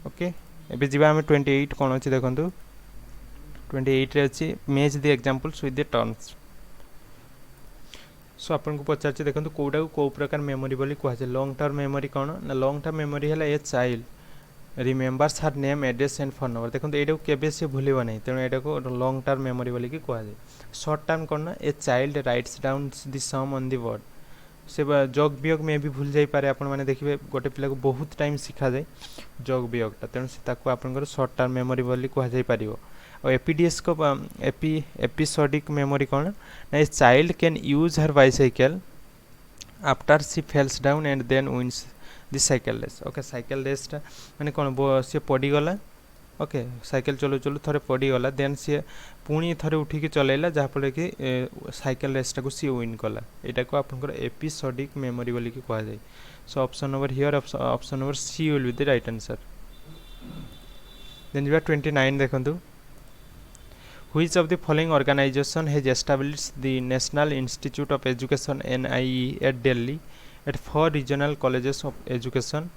okay एबे जीवा हम 28 कोन अछि देखंतु 28 रे अछि match the examples with the terms so आपन को पचार छी देखंतु कोडा को प्रकार मेमोरी बोली कहै छै लॉन्ग टर्म मेमोरी कोन ना लॉन्ग टर्म मेमोरी हला a child remembers her name address and phone number देखंतु एडा केबे से भूलिबो नै तेणु एडा को लॉन्ग टर्म मेमोरी बोली कि कहै छै शॉर्ट टर्म कोन ना a child writes down the sum on the word से जोग वियोग में भी भूल जाई पारे आपण माने देखिबे गोटे पिला को बहुत टाइम सिखा जाय जोग वियोगटा तेणु से ताको आपनकर शॉर्ट टर्म मेमोरी बोली कह जाई पारिबो और एपीडीएस को एपिसोडिक मेमोरी कोन ना a child can use her bicycle after she falls down and then wins the cycle race okay cycle race माने कोन से पड़ी गला ओके साइकिल चलो चलो थरे पड़ी गला देन सी पुणी थरे उठी के चलेला जहा पड़े कि साइकिल रेसटा को सी विन कला एटा को आपनकर एपिसोडिक मेमोरी बोली कि कहा जाय so option number here option number C will be the right answer then जीवा 29 देखंतु which of the following organisation has established the national institute of education NIE at Delhi at 4 regional colleges of education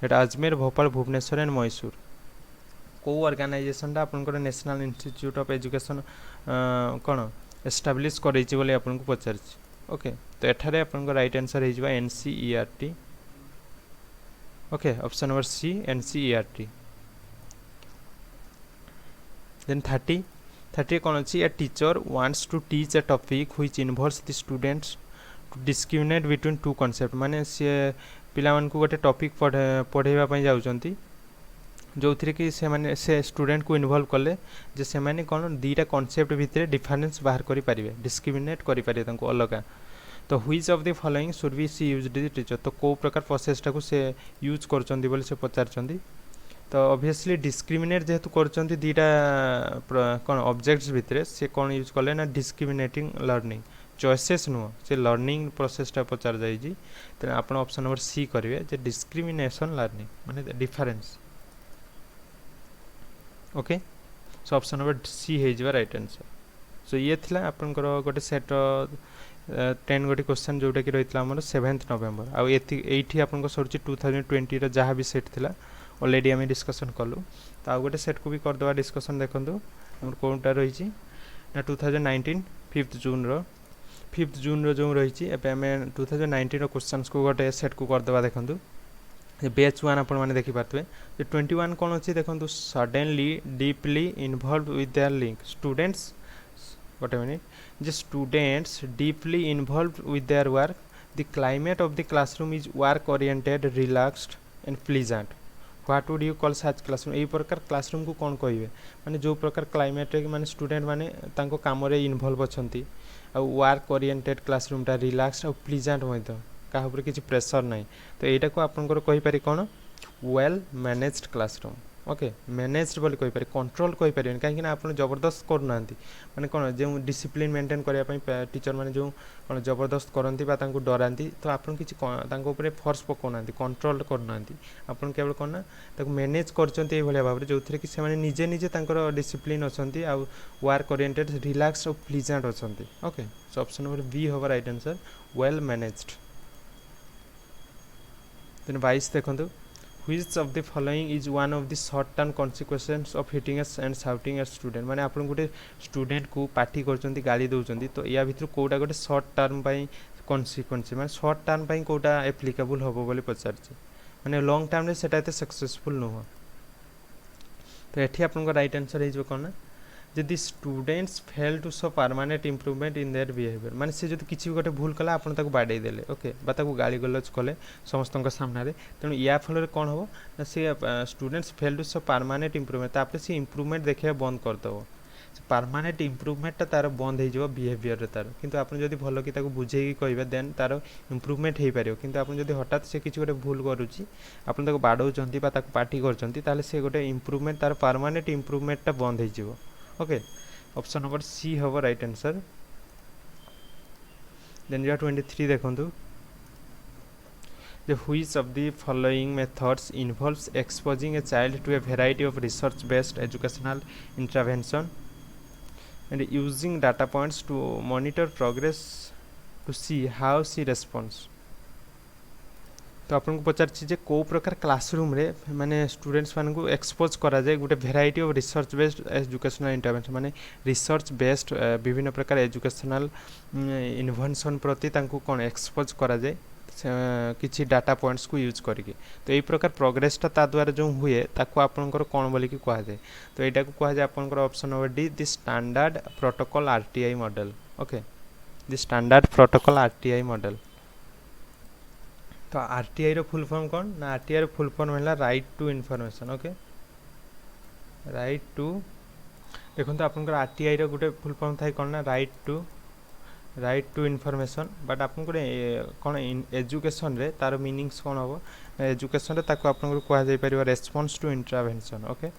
at Ajmer Bhopal Bhubaneswar and Mysore को organisation टा आपनकर national institute of education कोन establish करै छि बोले आपन को पचार छि ओके तो एठारे आपनकर राइट आंसर हे जिवा NCERT okay option number C NCERT then 30 कोन अछि a teacher wants to teach a topic which involves the students to discriminate between two concept माने से पिला मन को गोटे टॉपिक पढेबा पई जाउचंती जो थी कि से स्टूडेंट को इन्वॉल्व कले जे से माने कोन दीटा कांसेप्ट भितर डिफरेंस बाहर करि परिबे डिस्क्रिमिनेट करि परिबे तांको अलगा तो which of the following should be see used the teacher तो को प्रकार प्रोसेस टा को से यूज करचंदी बोले से पचारचंदी तो ऑब्वियसली डिस्क्रिमिनेट जेहेतु करचंदी दीटा कोन ऑब्जेक्ट्स भितर से कोन यूज कले ना डिस्क्रिमिनेटिंग लर्निंग चॉइसेस नो से लर्निंग प्रोसेस टा पचार जाई जी त आपण ऑप्शन नंबर सी करिवे जे डिस्क्रिमिनेशन लर्निंग माने difference okay so option number C हे जिवा राइट आंसर सो ये थिला आपनकर गोटे सेट 10 गोटे क्वेश्चन जोटा कि रहितला हमर 7th नवंबर आ एठी आपनकर सरची 2020 रे जहा भी सेट थिला ऑलरेडी हम डिस्कशन करलु ता गोटे सेट को भी कर दवा डिस्कशन देखंतु हमर कोनटा रही छी ना 2019 5th जून रो जो रही छी एपे हम 2019 रो क्वेश्चंस को गोटे सेट को कर दवा देखंतु बैच 1 आपण माने देखि पारतबे जे 21 कोन अछि देखंतु suddenly deeply involved with their link students what I mean जे students deeply involved with their work the climate of the classroom is work oriented relaxed and pleasant what would you call such classroom एई प्रकार classroom को कोन कहिबे माने जो प्रकार climate रे माने स्टूडेंट माने तांको काम रे इन्वॉल्व अछंती आ वर्क ओरिएंटेड क्लासरूम ता रिलैक्स्ड और प्लीजेंट होइतो काहा ऊपर किछि प्रेशर नै तो एटा को आपनकर कहि पारि कोन well managed classroom okay managed बोली कहि पारे कंट्रोल कहि पारे कहीं आप जबरदस्त करना माने कौन जो डिसिप्लिन मेंटेन करने टीचर माने जो कौन जबरदस्त करती डराती तो आप किसी फोर्स पकाना कंट्रोल करना आप केवल कौन ना मैनेज कर भाव जो थे कि से निजे निजे डिसिप्लिन अच्छा वर्क ओरिएंटेड रिलैक्स और प्लीजेंट अच्छा okay so option number B होगा right answer well managed then 22 देखो which of the following is one of the short term consequences of hitting us and shouting at student माने आपण गोटे student को party करचंती गाली दउचंती तो या भितर कोडा गोटे शॉर्ट टर्म पई कॉन्सिक्वेंस माने शॉर्ट टर्म पई कोडा एप्लीकेबल होबो बोली पचारछि माने लॉन्ग टर्म रे सेटा एते सक्सेसफुल न हो तो एठी आपण को राइट आंसर हे जो कोन जदि students fail to show permanent improvement in their behaviour माने से जदि किछि गोटे भूल कला आपण ताको बाडै देले ओके बा ताको गाली गलज कले समस्त सामने रे तेणु या फल कोन हो ना से students fail to show permanent improvement तापर से इम्प्रूवमेंट देखिया बंद कर दो परमानेंट इम्प्रूवमेंट तार बंद हो बिहेवियर रे तार किंतु आपण जदि भलो कि ताको बुझे कि कहबे देन तार इम्प्रूवमेंट हे पारियो किंतु आपण जदि हठात से किछि गोटे भूल करूची आपण ताको बाडौचंती बा ताको पार्टी करचंती ताले से गोटे इम्प्रूवमेंट तार परमानेंट इम्प्रूवमेंट ता बंद हो जिवो ओके ऑप्शन नंबर सी होगा राइट आंसर देन जो 23 देखंतु the which of the following methods involves exposing a child to a variety of research based educational intervention and using data points to monitor progress to see how she responds तो आपन को पचार जे को प्रकार classroom रे माने students मान को expose करा जाए गोटे variety of research based educational intervention माने रिसर्च बेस्ड विभिन्न प्रकार एजुकेशनल इन्वेंशन प्रति तांको कोन एक्सपोज करा जाए किछि डाटा पॉइंट्स को यूज करके तो एई प्रकार प्रोग्रेस ता द्वारा जो हुए ताको आपनकर कोन बोली कि कहा जाए तो एटा को कहा जाए आपनकर option number D the standard protocol RTI model okay the standard protocol RTI model तो आरटीआई रो फुल फॉर्म कौन ना आरटीआई रो फुल फॉर्म है right to information okay right to देखो तो आपन आरटीआई रो गोटे फुल फॉर्म थाई कौन ना राइट टू इन्फॉर्मेशन बट आपन कौन एजुकेशन रे तार मीनिंग्स कौन हम एजुकेशन रे ताको आपन कह जाय परिबा response to intervention okay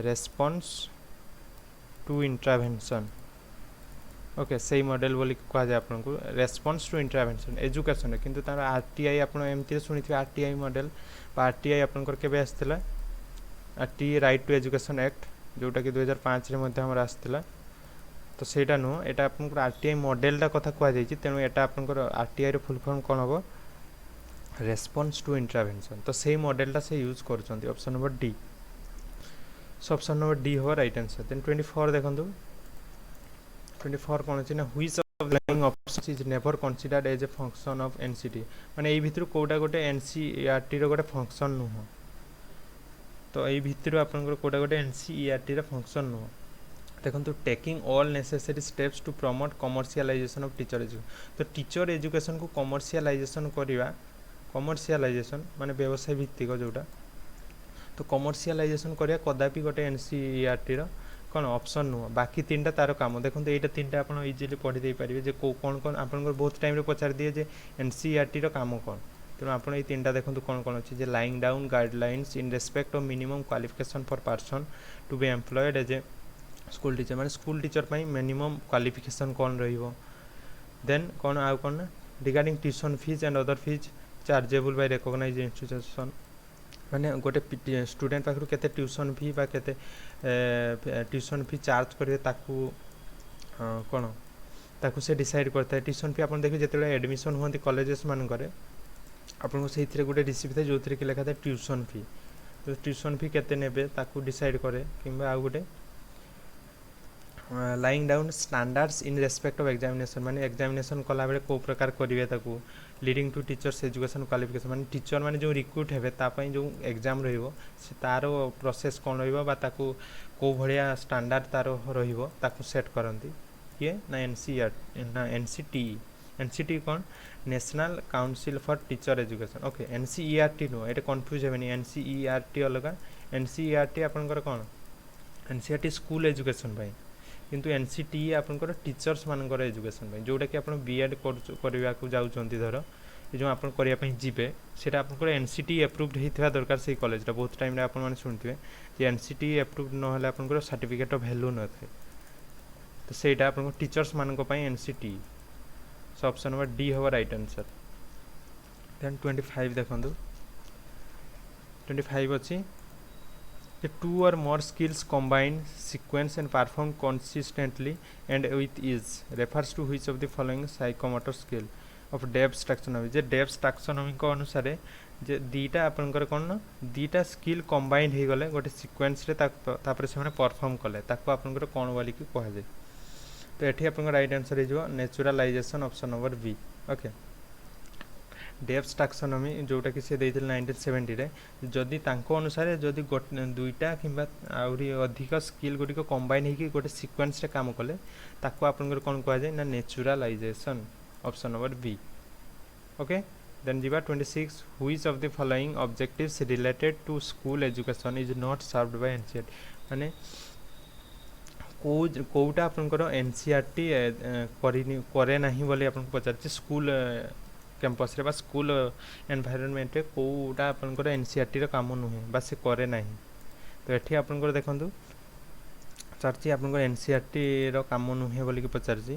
response to intervention okay सही मॉडल बोली कह जाए आपन को रेस्पॉन्स टू इंटरवेंशन एजुकेशन किंतु तार आरटीआई आपन एमती सुनिथिबे आरटीआई मॉडल बा आरटीआई आपन केबे आस्थिला RTI right to education act जोटा कि 2005 रे मध्ये हमर आस्थिला तो सेटा नो एटा आपन को आरटीआई मॉडल दा कथा कह जाय छि तेनु एटा आपन को आरटीआई रो फुल फॉर्म कोन हबो रेस्पॉन्स टू इंटरवेंशन तो सही मॉडल दा से यूज करछंती option number D so option number D हो राइट आंसर देन 24 देखंतु 24 कौन अच्छे ना which of the following options is never considered as a function of NCT माने एई भितर कोडा गोटे एनसीईआरटी रो गोटे फंक्शन नु हो तो एई भितर आपन कोडा गोटे एनसीईआरटी रो फंक्शन नु देखंतु taking all necessary steps to promote commercialization of teacher education तो टीचर एजुकेशन को कमर्शियलाइजेशन करबा कमर्शियलाइजेशन माने व्यवसाय भित्तिक जोटा तो कमर्शियलाइजेशन करिया कदापि गोटे एनसीईआरटी रो कौन ऑप्शन नुह बाकी तीन टा तार काम देखो तो यहाँ तीन टा आप इजिली पढ़ी दे पारे जे कौन कौन आप बहुत टाइम पचार दिए जे एनसीईआरटी रो काम कौन तेणु आप तीन टा देखो कौन कौन अच्छे lying down guidelines in respect of minimum qualification for person to be employed as a school teacher माने स्कूल टीचर पाई मिनिमम क्वालिफिकेशन कौन रहिबो देन कौन आउ कौन ना regarding tuition fees and other fees chargeable by recognized institution माने गोटे स्टूडेंट पाखरु केते ट्यूशन फी बा केते ट्यूशन फी चार्ज करे ताकू कोन ताकू से डिसाइड करता है ट्यूशन फी अपन देखि जेतेले एडमिशन होंती कॉलेजेस मान करे अपन को सेहिथरे गोटे रिसीप्ट थाय जोथरे कि लिखा था ट्यूशन फी तो ट्यूशन फी केते नेबे ताकू डिसाइड करे किंबा आ गोटे lying down standards in respect of examination माने एग्जामिनेशन कला बेले को प्रकार करिवे ताकू leading to teachers education qualification माने टीचर माने जो रिक्रूट हेबे ता पई जो एग्जाम रहिबो से तारो प्रोसेस कोन रहिबो बा ताकू को भलिया स्टैंडर्ड तारो रहिबो ताकू सेट करंती ये ना एनसीईआर ना एनसीटी कौन national council for teacher education okay NCERT no एटे कंफ्यूज हेबेनी एनसीईआरटी अलगा एनसीईआरटी आपनकर कौन एनसीईआरटी स्कूल एजुकेशन पई किंतु एनसीटी आपनकर टीचर्स मानकर एजुकेशन पई जोटा कि आपण बीएड करबा को जाउचंती धर जो आप करने जीवे सेटा आपन एनसीटी एप्रुव्ड होता दरकार से कॉलेज बहुत टाइम आप शुणुवे कि एनसीटी एप्रुव्ड ना आपन सर्टिफिकेट वैल्यू न था तो सेटा आपन टीचर्स मानक एनसीटी सो ऑप्शन नंबर डी हम राइट आंसर। देन 25 देखो 25 अच्छी the two or more skills combined sequence and performed consistently and with ease refers to which of the following psychomotor skill of depth taxonomy J depth taxonomy को अनुसार जे दीटा आपनकर कोन न दीटा skill combined हे गले गोटे sequence रे तापर से माने परफॉर्म कले ताको आपनकर कोन वाली की कहा जाय तो एठी आपनकर राइट आंसर हे जो naturalisation option number B. Okay depth taxonomy जोटा कि से देइथिल 1970 रे जदि तांको अनुसार जदि दुईटा किंबा आउरी अधिक स्किल गुडी को कंबाइन हे कि गोटे सीक्वेंस रे काम कले ताको आपनकर कोन कहा जाय ना naturalization option number B. Okay then जीवा 26 which of the following objectives related to school education is not served by NCERT माने कोटा आपनकर एनसीईआरटी करे नाही बोली आपन पचारछि स्कूल कैंपस रे बा स्कूल एनवायरनमेंट रे कोटा आपनकर एनसीईआरटी रो काम नुहे बा से करे नाही तो एठी आपनकर देखंतु चारची आपनकर एनसीईआरटी रो काम नुहे बोली कि पचारछि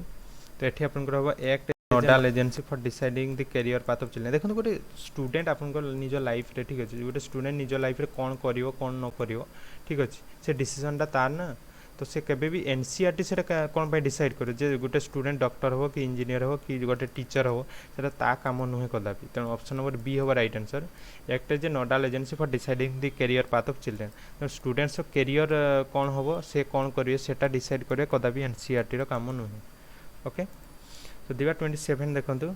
तो एठी आपनकर होबा act nodal agency for deciding the career path of children देखंतु गोटे स्टूडेंट आपनकर निज लाइफ रे ठीक अछि गोटे स्टूडेंट निज लाइफ रे कोन करिवो कोन न करिवो ठीक अछि से डिसीजन टा तार ना तो से केबे भी एनसीईआरटी से कोन पे डिसाइड करे जे गोटे स्टूडेंट डॉक्टर हो कि इंजीनियर हो कि गोटे टीचर हो सेटा ता काम नुहे कदापि तेणु ऑप्शन नंबर बी होबा right answer. Act is a nodal agency for deciding the career path of children तो स्टूडेंट्स करियर कोन होबो से कोन करिवे सेटा डिसाइड करे कदापि एनसीईआरटी रो काम नुहे। ओके तो दिवा 27 देखंतु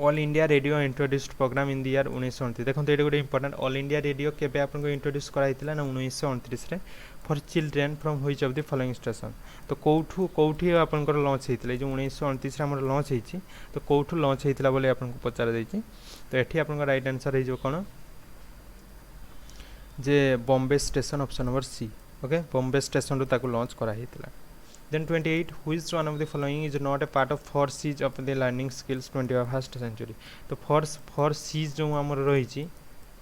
All India Radio introduced programme in the year 1929 देखंतु एटा गोटे इंपोर्टेंट ऑल इंडिया रेडियो केबे आपन को इंट्रोड्यूस कराइतिला ना 1929 रे for children from which of the following station तो कोठी आपन को लॉन्च हेतिले जो 1929 रे हमर लॉन्च हेछि तो कोठु लॉन्च हेतिला बोले आपन को पचार दैछि तो एठी आपन को राइट आंसर हे जो कोन जे Bombay station option number C. Okay Bombay station रो ताको लॉन्च करा हेतिला। Then 28 which one of the following is not a part of 4 C's of the learning skills 21st century तो 4 C's जो हमर रही छी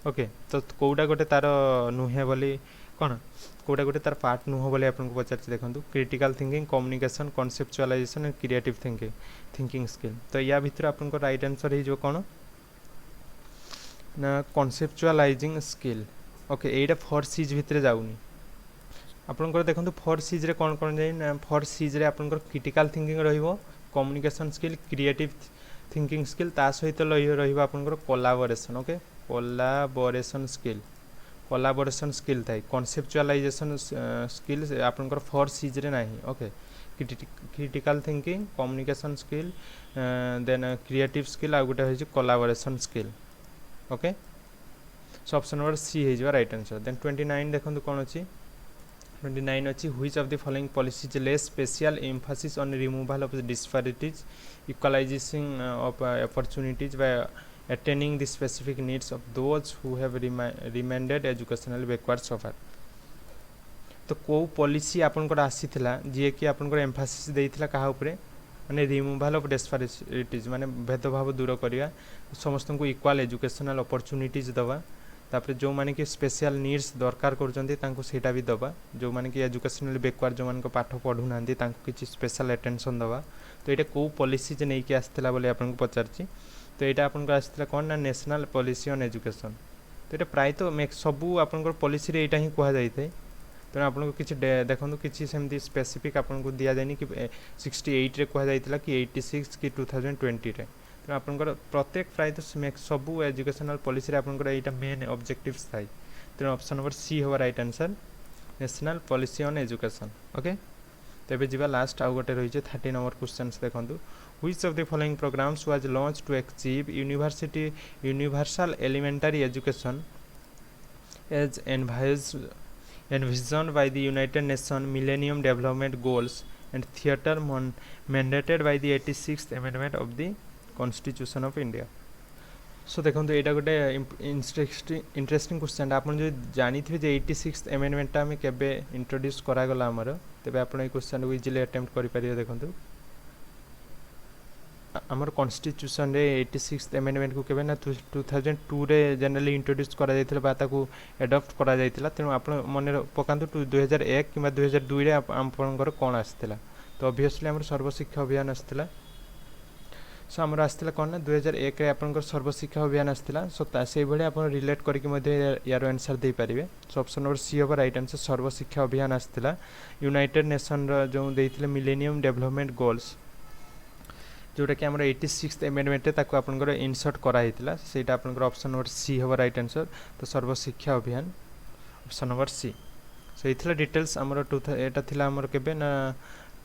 ओके तो कोडा गोटे तार नुहे बोली कोन कोडा गोटे तार पार्ट नुह बोली आपन को पचार छी देखंतु critical thinking communication conceptualisation and creative thinking skill तो या भीतर आपन को राइट आंसर हे जो कोन ना कॉन्सेप्चुअलाइजिंग स्किल। ओके एटा 4 C's भीतर जाउनी आपनकर देखंतु 4 C's रे कोन कोन जाय ना 4 C's रे आपनकर क्रिटिकल थिंकिंग रहिबो communication skill creative thinking skill ता सहित रहिबो आपनकर कोलैबोरेशन। ओके कोलैबोरेशन स्किल थाई कॉन्सेप्चुअलाइजेशन स्किल आपनकर 4 C's रे नाही। Okay critical thinking communication skill then creative skill आ गुटा होय collaboration skill. Okay so option number C हे जो राइट आंसर। देन 29 देखंतु कोन अछि 29 अच्छी which of the following policies less special emphasis on removal of disparities equalizing of opportunities by attaining the specific needs of those who have remained educationally backward so far तो को policy आपनकर आसीथिला जे कि आपनकर एम्फासिस देइथिला कहा ऊपर माने रिमूवल ऑफ डिस्पैरिटीज माने भेदभाव दूर करिया समस्त को इक्वल एजुकेशनल अपॉर्चुनिटीज दवा तापर जो माने कि स्पेशल नीड्स दरकार करजंती तांको सेटा भी दबा जो माने कि एजुकेशनली बैकवर्ड जो माने को पाठ पढु नांदी तांको किछि स्पेशल अटेंशन दबा तो एटा को पॉलिसी जे नै कि आस्थिला बोले आपन को पचारछि तो एटा आपन को आस्थिला कोन ना नेशनल पॉलिसी ऑन एजुकेशन तो एटा प्राय तो मेक सबु आपन को पॉलिसी रे एटा ही कहा जाय थाय तो आपन को किछि देखंतु किछि सेमती स्पेसिफिक आपन को दिया जायनी कि 68 रे कहा जायतिला कि 86 कि 2020 रे तो आपनकर प्रत्येक प्राय तो सबू एजुकेशनल पॉलिसी रे आपनकर एटा मेन ऑब्जेक्टिव्स थाई तो ऑप्शन नंबर सी होबा right answer national policy on education. Okay तेबे जीवा लास्ट आउ गोटे रही 30 नंबर क्वेश्चंस देखंतु which of the following programmes was launch to achieve universal elementary education as envisioned by the United Nations Millennium Development Goals and theater mandated by the 86th Amendment of the Constitution of India सो देखो एटा गोटे interesting question आपन जो जानी थे जे 86th amendment ता में केबे introduce करा गला हमर तबे आपन ए क्वेश्चन को इजीली अटेम्प्ट करि परियो देखंतु आमर कॉन्स्टिट्यूशन रे 86th अमेंडमेंट को केबे ना 2002 रे जनरली इंट्रोड्यूस करा जायतिला बा ताकू एडॉप्ट करा जायतिला तेनु आपण मने पकांतु 2001 किबा 2002 रे आपनकर कोन आस्तिला तो ऑब्वियसली हमर सर्वशिक्षा अभियान आस्तिला सो हमर आस्तिला कोन ना 2001 रे आपनकर सर्वशिक्षा अभियान आस्तिला सो से भले आपण रिलेट करके मध्ये यार आंसर दे परिबे सो ऑप्शन नंबर सी over right answer Sarva Shiksha Abhiyan आस्तिला United nation रो जो देइथिले मिलेनियम डेवलपमेंट गोल्स जोटा कि आमर 86th अमेंडमेंट ताको आपनकर इनसर्ट करा हितला सेटा आपनकर ऑप्शन नंबर सी होबा राइट आंसर तो सर्वशिक्षा अभियान ऑप्शन नंबर सी सो इथला डिटेल्स आमर एटा थिला आमर केबे ना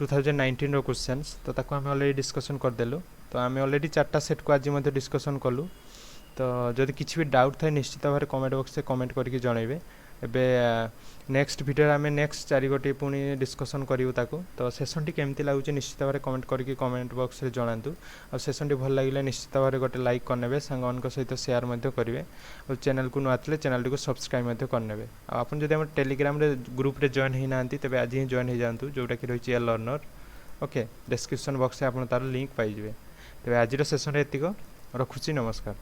2019 रो क्वेश्चंस तो ताको हम ऑलरेडी डिस्कशन कर देलु तो आमे ऑलरेडी चारटा सेट को आज मध्ये डिस्कशन कलु तो जदि किछि भी डाउट थाय निश्चित भाबरे कमेंट बॉक्स से कमेंट करके जणाइबे एबे नेक्स्ट वीडियो आमे नेक्स्ट चारि गोटे पुनी डिस्कशन करिवु ताको तो सेशन टी केमति लागुचे निश्चित भाबरे कमेंट करके कमेंट बॉक्स रे जणांतु और सेशन टी भल लागिले निश्चित भाबरे गोटे लाइक करनेबे संगन को सहित शेयर मध्ये करिवे और चैनल को नआतले चैनल को सब्सक्राइब मध्ये करनेबे आ आपन जदि हम टेलीग्राम रे ग्रुप रे जॉइन हे नांती तबे आज ही जॉइन हे जानतु जोटा कि रहिछि alearner ओके डिस्क्रिप्शन बॉक्स से आपन तार लिंक पाइ जिवे तबे आज रो सेशन रे एतिको रखुछि नमस्कार।